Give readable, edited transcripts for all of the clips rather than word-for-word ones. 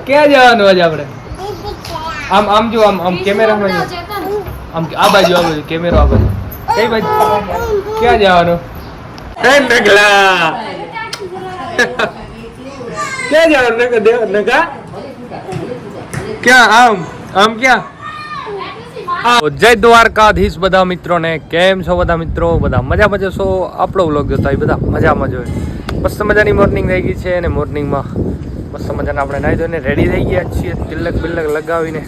ક્યાં જવાનું આજે આપણે? આમ આમ જો આમ કેમેરામાં જો આમ આ બાજુ કેમેરો આ બાજુ કઈ બાજુ ક્યાં જવાનું? નગલા ક્યાં જવાનું? નગા ક્યાં? આમ ક્યાં? જય દ્વારકાધીશ બધા મિત્રોને. કેમ છો બધા મિત્રો? બધા મજામાં જશો? આપણો વ્લોગ જોતા હોય બધા મજામાં જોઈએ. મસ્ત મજાની મોર્નિંગ થઈ ગઈ છે અને મોર્નિંગમાં મસ્ત મજાના આપણે નાહી ધોઈને રેડી થઈ ગયા છીએ તિલક બિલક લગાવીને.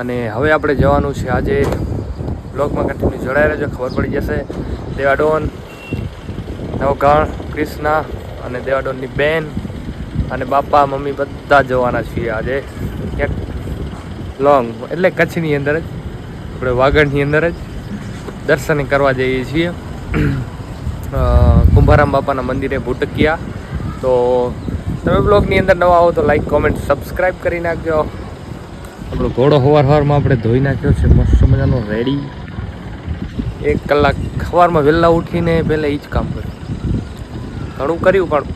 અને હવે આપણે જવાનું છે આજે. બ્લોગમાં કન્ટિન્યુ જોડાઈ રહેજો, ખબર પડી જશે. દેવાડોન, નવગણ, કૃષ્ણા અને દેવાડોનની બેન અને બાપા મમ્મી બધા જવાના છીએ આજે ક્યાંક લોંગ એટલે કચ્છની અંદર જ, આપણે વાગડની અંદર જ દર્શન કરવા જઈએ છીએ કુંભારામ બાપાના મંદિરે ભૂટકિયા. તો તમે બ્લોગની અંદર નવા આવો તો લાઈક કોમેન્ટ સબસ્ક્રાઈબ કરી નાખજો. આપણો ઘોડો સવારમાં આપણે ધોઈ નાખ્યો છે મસ્ત મજાનો રેડી. 1 કલાક સવારમાં વહેલા ઉઠીને પહેલાં એ જ કામ કર્યું. ઘણું કર્યું પણ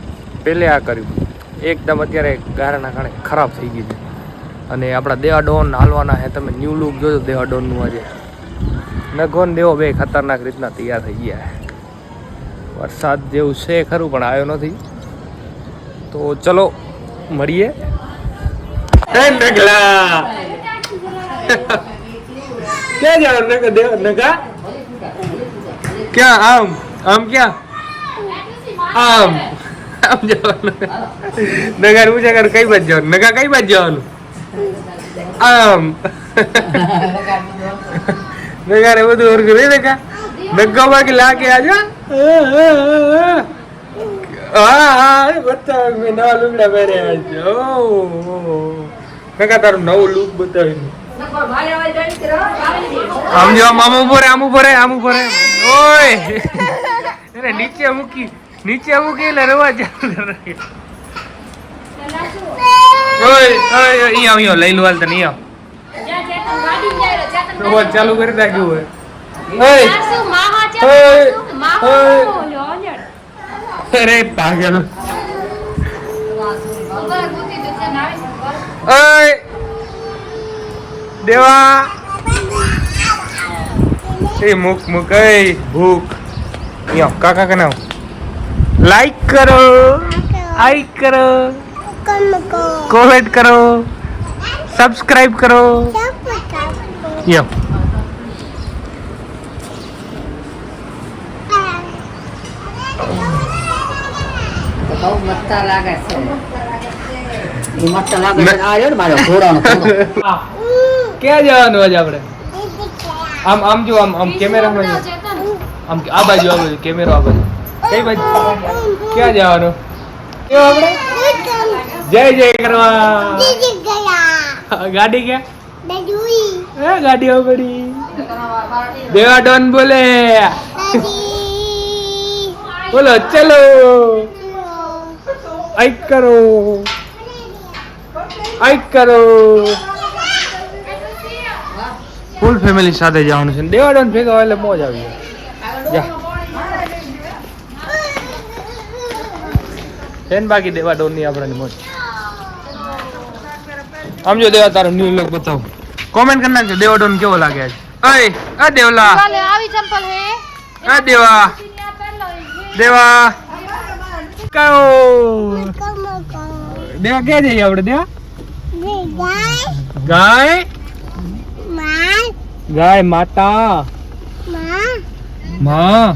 પહેલે આ કર્યું. એકદમ અત્યારે ગારાના કારણે ખરાબ થઈ ગઈ છે. અને આપણા દેવાડોન હાલવાના છે. તમે ન્યૂ લુક જોજો દેવાડોનનું. આજે નગોન દેવો બે ખતરનાક રીતના તૈયાર થઈ ગયા. વરસાદ જેવું છે ખરું પણ આવ્યો નથી. તો ચલો મળીએ. નગલા ક્યાં જવાનું? નગા ક્યાં? આમ ક્યાં? આમ જવાનું. નગા પૂછા કર કઈ બાજુ જવાનું? નગા કઈ બાજુ જવાનું? આમ નગારે બધું ઓર કરે નગા નગા બાકી લાગે આજે. હા બતાવ, મેં નવા લુગડા પહેર્યા છે. નગા તારું નવું લુક બતાવ્યું. આમ જો આમ ઉભો રે, આમ ઉભો રે, આમ ઉભો રે. ઓય અરે નીચે મૂકી એટલે રવા ચાલુ કરે. ઓય અહીંયા લઈ લો હાલ તને. અહીંયા ચાલુ કરી નાખ્યું હોય. અરે પાગલ. દેવા એ મુક ભૂખ. કાકા કના લાઈક કરો, આઈક કરો, કોમેન્ટ કરો, સબસ્ક્રાઇબ કરો. યો મસ્ત લાગે છે. મસ્ત લાગે છે. આ મારો ઘોડાનો ક્યાં જવાનું આજે આપણે? આમ જો આમ કેમેરામાં જો આમ આ બાજુ કેમેરો આ બાજુ કઈ બાજુ ક્યાં જવાનું? આપણે જય કરવા. ગાડી ક્યાં? ગાડી પડી. દેવાડોન બોલે બોલો ચલો આઈક કરો, આઈક કરો. ફૂલ ફેમિલી સાથે જવાનું છે. દેવાડોન ભેગા એટલે મોજ આવી જાય. છે ને બાકી દેવાડોન ની આપણે મોજ. આમ જો દેવા તારો ન્યુ લુક બતાવો. કોમેન્ટ કરી નાખજો દેવાડોન કેવો લાગે આજ. અય આ દેવલા આવી ચંપલ હે. આ દેવા કાઓ દેવા ક્યાં જઈએ આપણે? દેવા ગાય માતા માં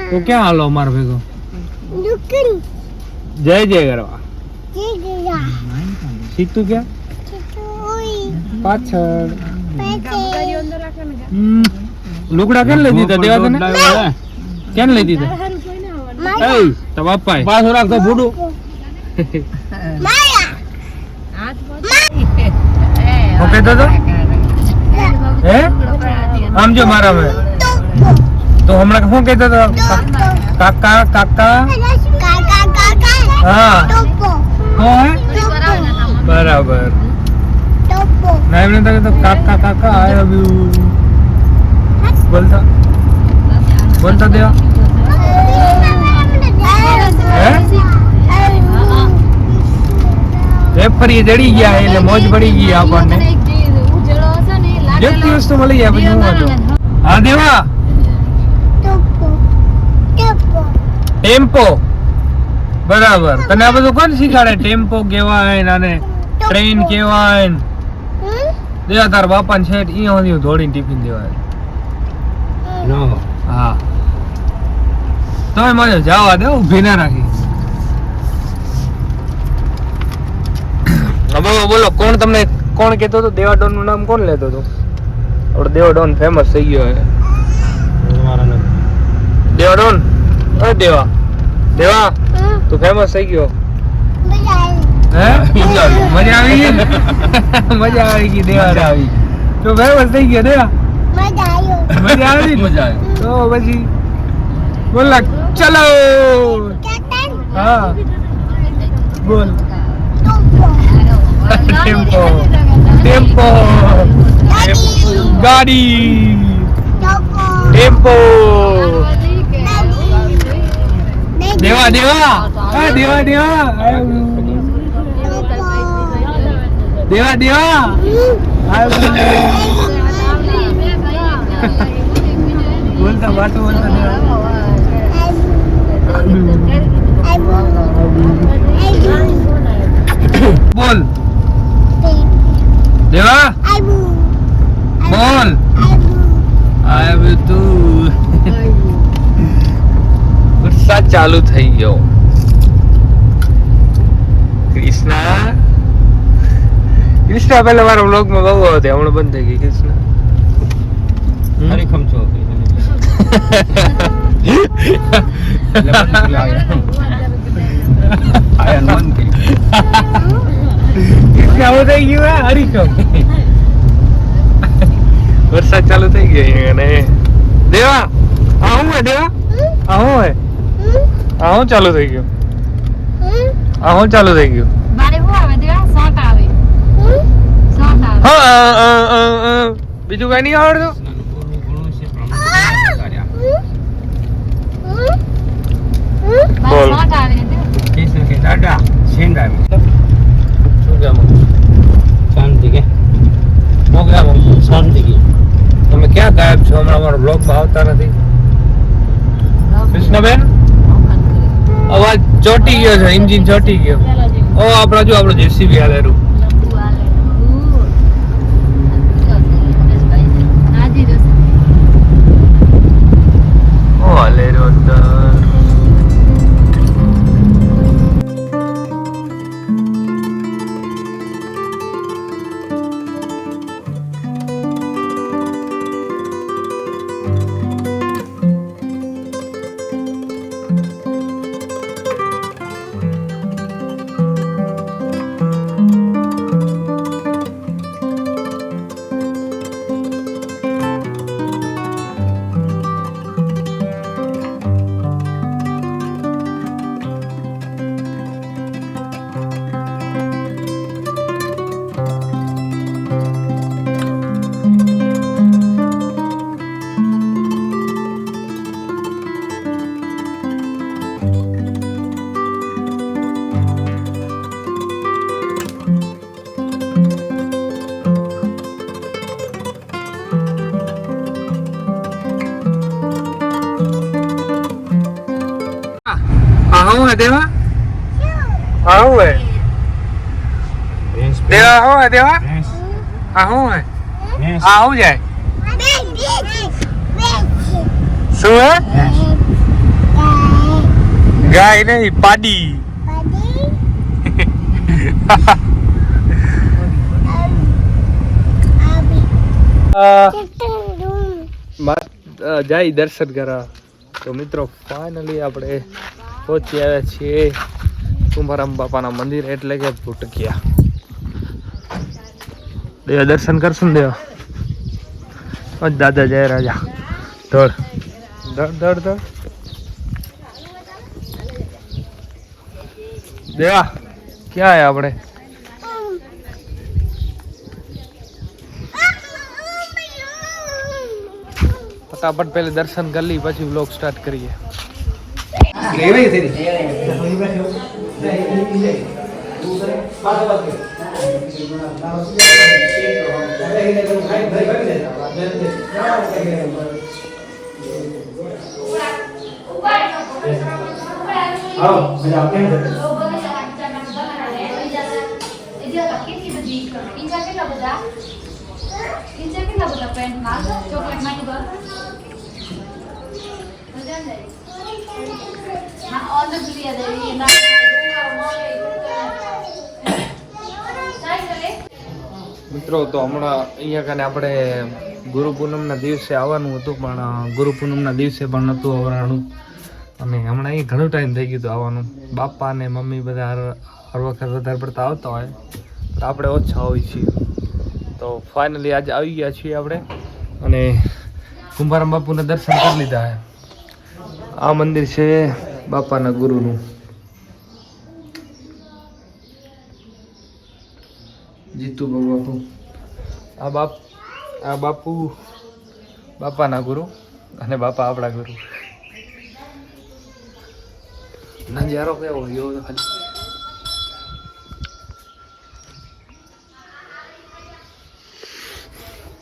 તો ક્યાં હાલો અમારો ભેગો? જય કરવા. સીતુ ક્યાં? પાછળ. લુગડા કેમ લઈ દીધા દેવા તને? કેમ લઈ દીધા? તો બાપા પાછો રાખતો ભૂડું. ઓકે તો હે આમ જો મારા હવે તો હમણાં શું કહેતો હતો? કાકા હા બરાબર. ના એમને તો કાકા આઈ લવ યુ બોલતા દેવા. હે ફરીએ ચડી ગયા એટલે મોજ પડી ગઈ આપણને. જેટલી વસ્તુ મળી જાય પછી હું હતો. હા દેવા ટેમ્પો બરાબર. તને આ બધું કોણ શીખાડે? ટેમ્પો કેવાય અને ટ્રેન કેવાય. દેવા તાર બાપા ને છે અહીંયા સુધી દોડીને ટિફિન દેવાય. હા તમે મને જવા દે, ઉભી ના રાખી. હવે બોલો કોણ તમને કોણ કહેતો હતો? દેવાડોન નું નામ કોણ લેતો હતો? આપણે દેવાડોન ફેમસ થઈ ગયો છે. દેવાડોન અરે દેવા દેવા તું ફેમસ થઈ ગયો. હે મજા આવી ગઈ? મજા આવી ગઈ દેવા આવી. તું ફેમસ થઈ ગયો દેવા? મજા આવી. તો પછી બોલ ના ચલો. હા બોલ. ટેમ્પો ટેમ્પો ગાડી ટેમ્પો. દેવા દેવા હા દેવા દેવા દેવા દેવા બોલતા વાતો બોલતા બોલ દેવા બોલ. આવ્યું તું. વરસાદ ચાલુ થઈ ગયો. કૃષ્ણા કૃષ્ણા પેલા મારા વ્લોગ માં બહુ હતી, હમણાં બંધ થઈ ગઈ. કૃષ્ણા હરીખમ છો આવું થઈ ગયું હરીખમ. વરસાદ ચાલુ થઈ ગયો અને દેવા આ હું હે દેવા આ હું હે આ હું ચાલુ થઈ ગયું આ હું ચાલુ થઈ ગયું. હા બીજું કઈ નહીં આવડતું. બોલ દાદા શેંડા શું કેમ શાંતિ કે હું કેમ શાંતિ કે તમે ક્યાં ગાયબ છો? હમણાં અમારા બ્લોગ માં આવતા નથી. કૃષ્ણબેન અવાજ ચોટી ગયો છે, એન્જિન ચોટી ગયો. ઓ આપડા જો આપણું જેસીબી હાલેરું. ઓ હાલેરું અંદર. હું હે દેવા હા હું હે દેવા હું હે દેવા હા હું હે હા હું જાય શું હે ગાય નહીં પાડી. જાય દર્શન કરવા. તો મિત્રો ફાઇનલી આપણે પહોંચી આવ્યા છીએ કુંભારામ બાપાના મંદિર એટલે કે ભૂટકિયા. દેવા દર્શન કરશું ને દેવા દાદા જય રાજા ધડ ધડ ધડ ધડ દેવા ક્યાં આયા આપણે? फटाफट पहले दर्शन कर ली પછી व्लॉग स्टार्ट करिए. મિત્રો તો હમણાં અહીંયા કને આપણે ગુરુ પૂનમના દિવસે આવવાનું હતું પણ ગુરુ પૂનમના દિવસે પણ નહોતું આવવાનું અને હમણાં અહીં ઘણું ટાઈમ થઈ ગયું હતું આવવાનું. બાપા અને મમ્મી બધા હર વખત વધારે પડતા આવતા હોય તો આપણે ઓછા હોઈએ છીએ. તો ફાઇનલી આજે આવી ગયા છીએ આપણે અને કુંભારામ બાપુના દર્શન કરી લીધા છે. આ મંદિર છે બાપાના ગુરુનું. જીતુ બાપુ આ બાપુ બાપાના ગુરુ અને બાપા આપણા ગુરુ. નજારો કેવો એવો ખાલી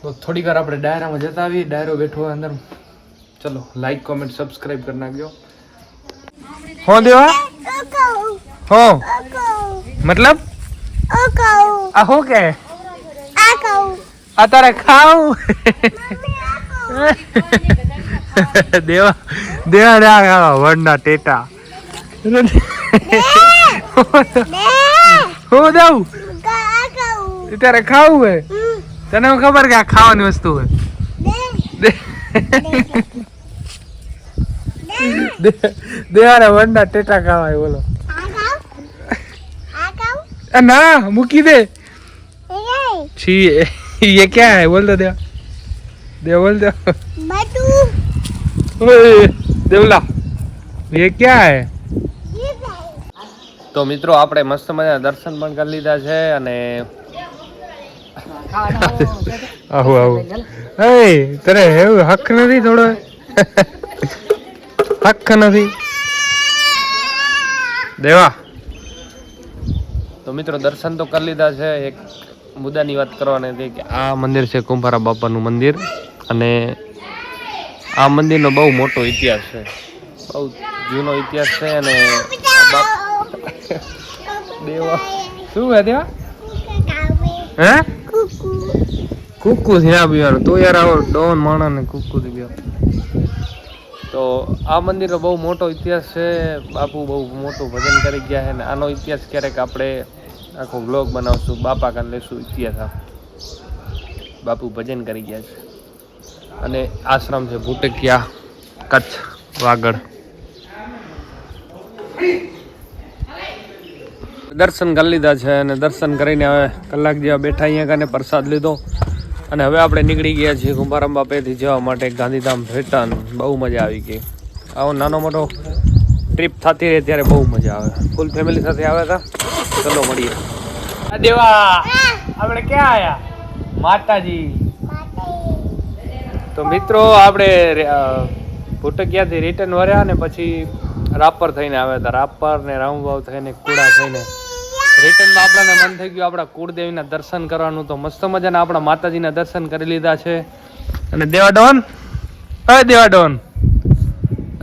તો થોડીક વાર આપણે ડાયરામાં જતા આવીએ. ડાયરો બેઠો હોય અંદર. ચલો લાઈક કોમેન્ટ સબસ્ક્રાઇબ કરી નાખજો. હો દેવા હો મતલબ આ હો કે અત્યારે ખાવ દેવા દેવા વડના ટેટા હું દઉં અત્યારે ખાવું હે. તને ખબર કે આ ખાવાની વસ્તુ હોય. દેવાના વડના ટેટા ખાવાય. બોલો ના મૂકી દે. છી ये क्या है बोल दो देव देव बोल दो देवला ये क्या है. તો મિત્રો આપણે મસ્ત મજાના દર્શન પણ કરી લીધા છે અને આવું આવું તને એવું હક નથી થોડો હક નથી દેવા. તો મિત્રો દર્શન તો કરી લીધા છે. એક મુદ્દાની વાત કરવાની હતી કે આ મંદિર છે કુંભારા બાપાનું મંદિર અને આ મંદિરનો બહુ મોટો ઇતિહાસ છે. બહુ જૂનો ઇતિહાસ છે અને દેવા શું હે દેવા હે કુકુ થી ના પીવાનું તો યાર આવો ડોન માણા ને કુકુ થી પીવાનું. તો આ મંદિરનો બહુ મોટો ઇતિહાસ છે. બાપુ બહુ મોટું ભજન કરી ગયા છે અને આનો ઇતિહાસ ક્યારેક આપણે આખો બ્લોગ બનાવશું. બાપા કાન લેશું ઇતિહાસ. બાપુ ભજન કરી ગયા છે અને આશ્રમ છે ભૂટકિયા કચ્છ વાગડ. દર્શન કરી લીધા છે અને દર્શન કરીને હવે કલાક જેવા બેઠા અહીંયા કને પ્રસાદ લીધો અને હવે આપણે નીકળી ગયા છીએ કુંભારામ બાપેથી જવા માટે ગાંધીધામ રિટર્ન. બહુ મજા આવી ગઈ. આવો નાનો મોટો ટ્રીપ થતી રહે ત્યારે બહુ મજા આવે. ફૂલ ફેમિલી સાથે આવ્યા હતા. ચલો મળીએ. દેવા આપણે ક્યાં આયા? માતાજી. તો મિત્રો આપણે ભૂટકિયાથી રિટર્ન વર્યા ને પછી રાપર થઈને આવ્યા હતા. રાપર ને રામવાવ થઈને કુડા થઈને રિટર્નમાં આપણાને મન થઈ ગયું આપણા કુળદેવીના દર્શન કરવાનું. તો મસ્ત મજાના આપણા માતાજીના દર્શન કરી લીધા છે. અને દેવા ડોન અય દેવા ડોન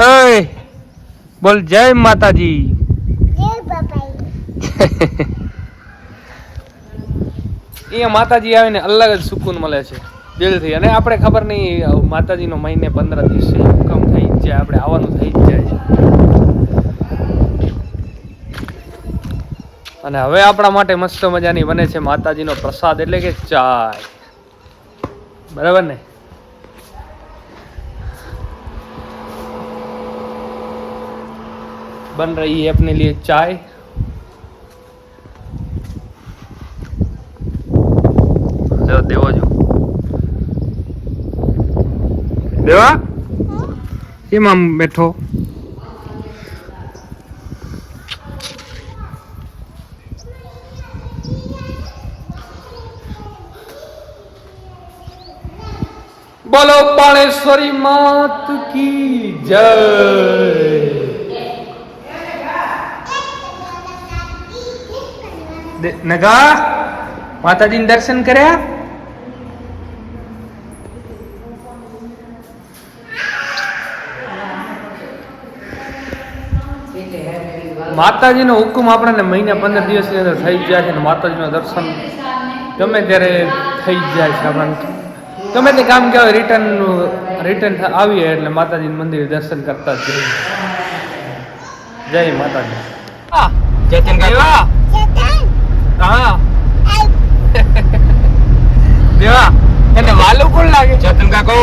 અય બોલ જય માતાજી. અહીંયા માતાજી આવીને અલગ જ સુકૂન મળે છે દિલથી. અને આપણે ખબર નહીં માતાજીનો મહિને 15 દિવસે હુકમ થઈ જ જાય. આપણે આવવાનું થઈ જ જાય છે. અને હવે આપણા માટે મસ્ત મજાની બને છે માતાજીનો પ્રસાદ એટલે કે ચાય. બરાબર ને? बन रही है अपने लिए चाय. देवा जो देवा ये माम बैठो. बोलो बाणेश्वरी मात की जय. નગા માતાજીને દર્શન કર્યા. માતાજીનો હુકમ આપણને મહિને 15 દિવસની અંદર થઈ જાય છે ને માતાજીનું દર્શન ગમે ત્યારે થઈ જ જાય છે. આપણને ગમે તે કામ કહેવાય રિટર્ન આવીએ એટલે માતાજીનું મંદિર દર્શન કરતા જ જઈએ. જય માતાજી. ચેતન કાકા હા દેવા એને વાલું કોણ લાગે? ચેતન કાકો